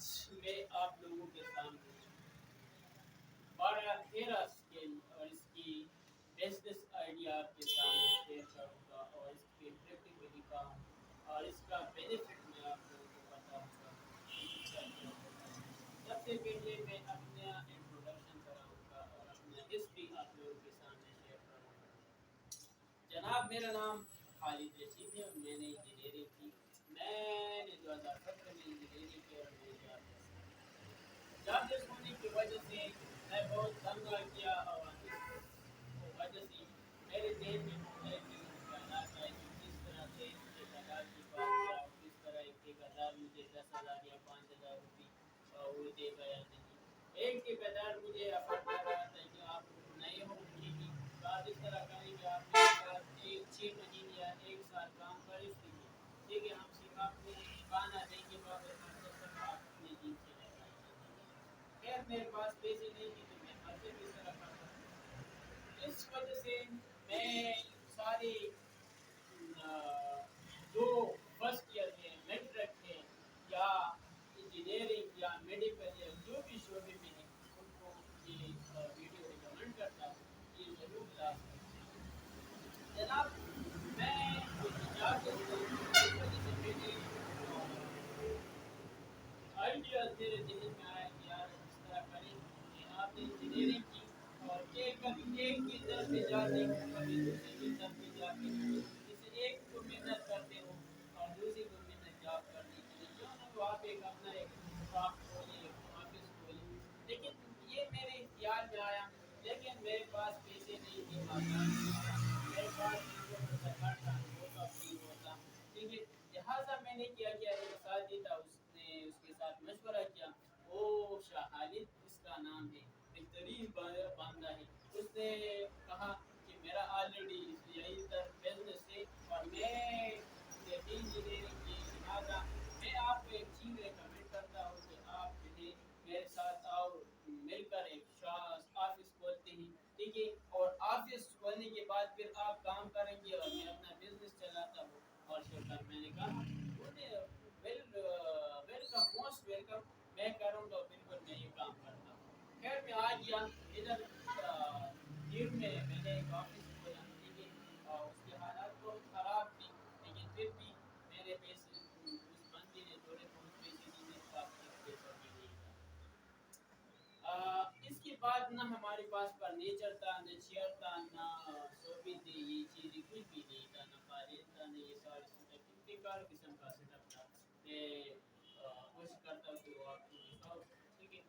میں آپ لوگوں کے سامنے بڑا ہیرا اسکل اور اس کی بزنس آئیڈیا آپ کے سامنے شیئر کروں گا اور اس کے پریکٹیکلی کام اور اس کا بینیفٹ میں آپ لوگوں کو بتاؤں گا کہ اس کا کیا ہوتا ہے۔ سب سے پہلے میں اپنا انٹروڈکشن کراؤں گا اور اپنا ہسٹری آپ لوگوں کے سامنے شیئر کروں گا۔ جناب میرا نام خالد رشید ہے اور میں نے انجینئرنگ کی۔ میں نے 2017 میں انجینئرنگ کی اور میں جابلیس ہونے کی وجہ سے میں بہت تنگ آ گیا اور اس وجہ سے میرے ذہن میں مختلف خیالات آئے کہ کس طرح سے ٹھیکیدار کی بات کیا اور کس طرح ایک ٹھیکیدار مجھے 10,000 یا 5,000 روپے وہ دے گا یا نہیں۔ ایک ٹھیکیدار مجھے آفر کر رہا تھا کہ آپ نئے ہو ٹھیک ہے تو آپ اس طرح کریں کہ آپ میرے ساتھ 6 مہینے یا 1 سال کام کریں فری میں، ٹھیک ہے ہم صرف آپ کو کھانا دیں گے باقی خرچہ سب آپ اپنے جیب سے لگائیں گے۔ خیر میرے پاس پیسے نہیں تھے تو میں خرچے کس طرح کرتا تھا، اس وجہ سے میں سارے جو فرسٹ ایئر ہے میٹرک ہے یا انجینئرنگ یا میڈیکل یا جو بھی شعبے میں ہے ان کو یہ ویڈیو ریکمینڈ کرتا ہوں یہ ضرور کلاس کریں۔ جناب میں جاب لیتا ہوں اس وجہ سے میرے آئیڈیاز میرے ذہن میں آیا کہ یار اس طرح کریں کہ آپ نے انجینئرنگ کی اور کبھی ایک کی طرف سے جاتے ہو کبھی دوسری کی طرف سے جاتے ہو، جسے ایک کو محنت کرتے ہو اور دوسری کو محنت جاب کرنے کے لیے کیوں نہ وہ آپ ایک اپنا ایک شاپ کھولیں ایک آفس کھولیں، لیکن یہ میرے خیال میں آیا لیکن میرے پاس پیسے نہیں تھے آسان میرے پاس چیزوں کا سرکار ٹرانسپورٹ کا فری ہوتا ٹھیک ہے، لہٰذا میں نے کیا کیا ایک ساتھی تھا اس نے اس کے ساتھ مشورہ کیا، وہ شاہ خالد اس کا نام ہے بہترین بندہ ہے، اس نے کہا کہ میرا آلریڈی یہی تر بزنس ہے اور میں سیٹی انجینئرنگ کی، لہٰذا میں آپ کو ایک چیز ریکمینڈ کرتا ہوں کہ آپ جو ہے میرے ساتھ آؤ مل کر ایک آفس کھولتے ہیں ٹھیک ہے، اور آفس کھولنے کے بعد پھر آپ کام کریں گے اور میں اپنا بزنس چلاتا ہوں اور شوکر میں نے کہا ویلکم موسٹ ویلکم میں کروں گا بالکل میں یہ کام کرتا ہوں۔ خیر میں آ گیا ادھر دیر میں نے ایک آفس کھولا ٹھیک ہے اور اس کے حالات بہت خراب تھے لیکن پھر بھی میرے پیسے اس بندے نے تھوڑے بہت پیسے دی میرے پاس ایک پیسہ بھی نہیں تھا۔ اس کے بعد نہ ہمارے پاس فرنیچر تھا نہ چیئر تھا نہ صوفے تھے، یہ چیزیں کچھ بھی نہیں تھا، نہ فارغ تھا نہ یہ سارے سیٹ اپ بیکار قسم کا سیٹ اپ تھا۔ میں کوشش کرتا ہوں کہ وہ آپ کو دکھاؤ ٹھیک ہے۔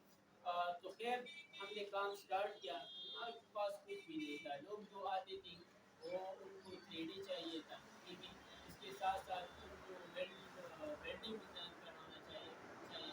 تو خیر ہم نے کام سٹارٹ کیا، ہمارے پاس کچھ بھی نہیں تھا، لوگ جو آتے تھے وہ ان کو 3D چاہیے تھا ٹھیک ہے، اس کے ساتھ ساتھ ان کو ویلڈنگ ڈیزائن کروانا چاہیے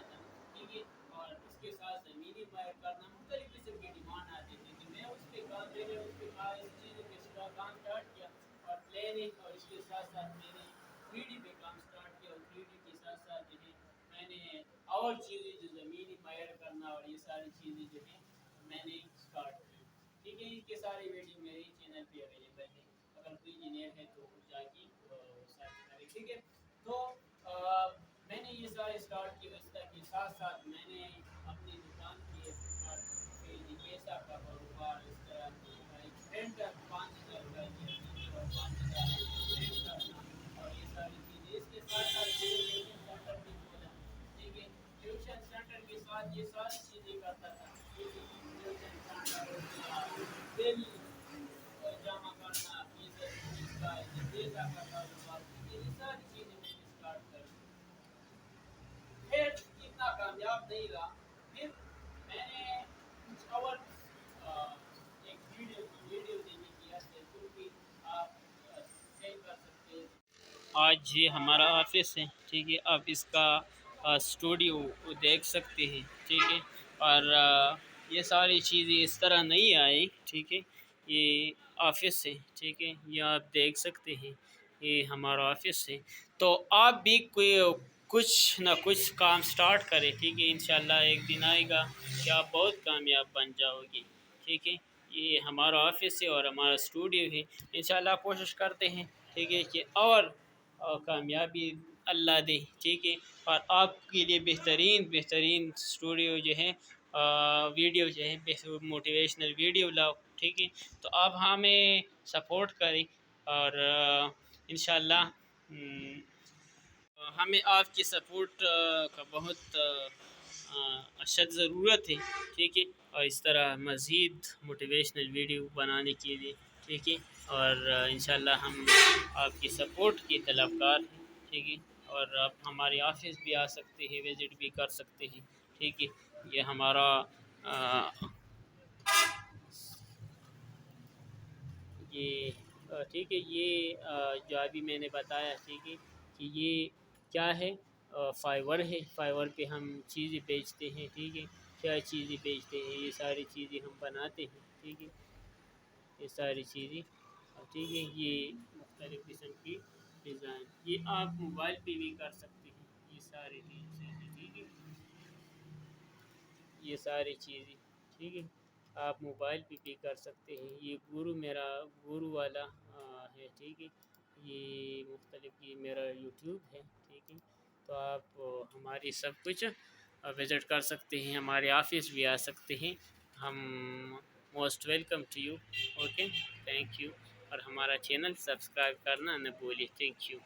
تھا ٹھیک ہے، اور اس کے ساتھ زمینی مائر کرنا مختلف قسم کی ڈیمانڈ آتی تھی کہ میں اس پہ کام میں نے اس پہ اس چیزوں پہ کام اسٹارٹ کیا اور پلاننگ اور اس کے ساتھ ساتھ میں نے 3D پہ کام اسٹارٹ کیا اور 3D کے ساتھ ساتھ جو ہے میں نے اور چیزیں جو زمینی مائر کرنا اور یہ ساری چیزیں جو ہیں میں نے اسٹارٹ کی ٹھیک ہے۔ ان کے سارے ویڈیو میرے چینل پہ اویلیبل ہے، اگر کوئی انجینئر ہے تو جا کے سرچ کرے ٹھیک ہے۔ تو میں نے یہ سارے اسٹارٹ کیا، اس کے ساتھ ساتھ میں نے اپنی دکان کی پیسہ کا کاروبار اس طرح ایک سینٹر 5,000 کا لیا ٹھیک ہے اور 5,000 رینٹ کرنا اور یہ ساری چیزیں، اس کے ساتھ ساتھ ٹیوشن سینٹر بھی کھولا ٹھیک ہے، ٹیوشن سینٹر کے ساتھ یہ ساری چیزیں کرتا تھا ٹھیک ہے، ٹیوشن سینٹر ہو گیا، بل جمع کرنا فیس کا پیسہ کا کاروبار ٹھیک ہے، یہ ساری چیزیں میں نے اسٹارٹ کر دی۔ خیر اتنا کامیاب نہیں رہا، پھر میں نے کچھ اور ایک ویڈیو دینے کی حیثیت جو کہ آپ سیل کر سکتے ہیں۔ آج یہ ہمارا آفس ہے ٹھیک ہے، آپ اس کا اسٹوڈیو دیکھ سکتے ہیں ٹھیک ہے، اور یہ ساری چیزیں اس طرح نہیں آئی ٹھیک ہے، یہ آفس ہے ٹھیک ہے، یہ آپ دیکھ سکتے ہیں یہ ہمارا آفس ہے۔ تو آپ بھی کوئی کچھ نہ کچھ کام سٹارٹ کریں ٹھیک ہے، انشاءاللہ ایک دن آئے گا کہ آپ بہت کامیاب بن جاؤ گے ٹھیک ہے۔ یہ ہمارا آفس ہے اور ہمارا اسٹوڈیو ہے، انشاءاللہ کوشش کرتے ہیں ٹھیک ہے کہ اور کامیابی اللہ دے، ٹھیک ہے، اور آپ کے لیے بہترین اسٹوڈیو جو ہے ویڈیو جو ہے موٹیویشنل ویڈیو لاؤ، ٹھیک ہے، تو آپ ہمیں سپورٹ کریں، اور انشاءاللہ ہمیں آپ کی سپورٹ کا بہت اشد ضرورت ہے، ٹھیک ہے، اور اس طرح مزید موٹیویشنل ویڈیو بنانے کے لیے، ٹھیک ہے، اور انشاءاللہ ہم آپ کی سپورٹ کی طلبگار ہیں، ٹھیک ہے، اور آپ ہمارے آفس بھی آ سکتے ہیں، وزٹ بھی کر سکتے ہیں، ٹھیک ہے، یہ ہمارا یہ ٹھیک ہے، یہ جو ابھی میں نے بتایا، ٹھیک ہے، کہ یہ کیا ہے، فائور ہے، فائور پہ ہم چیزیں بیچتے ہیں، ٹھیک ہے، کیا چیزیں بیچتے ہیں، یہ ساری چیزیں ہم بناتے ہیں، ٹھیک ہے، یہ ساری چیزیں، ٹھیک ہے، یہ مختلف قسم کی ڈیزائن، یہ آپ موبائل پہ بھی کر سکتے ہیں، یہ ساری چیزیں، ٹھیک ہے، یہ ساری چیزیں، ٹھیک ہے، آپ موبائل پہ بھی کر سکتے ہیں، یہ گورو میرا گورو والا ہے، ٹھیک ہے، یہ مختلف، یہ میرا یوٹیوب ہے، ٹھیک ہے، تو آپ ہماری سب کچھ وزٹ کر سکتے ہیں، ہمارے آفس بھی آ سکتے ہیں، ہم most welcome to you, okay, thank you, اور ہمارا چینل سبسکرائب کرنا نہ بھولیں، تھینک یو۔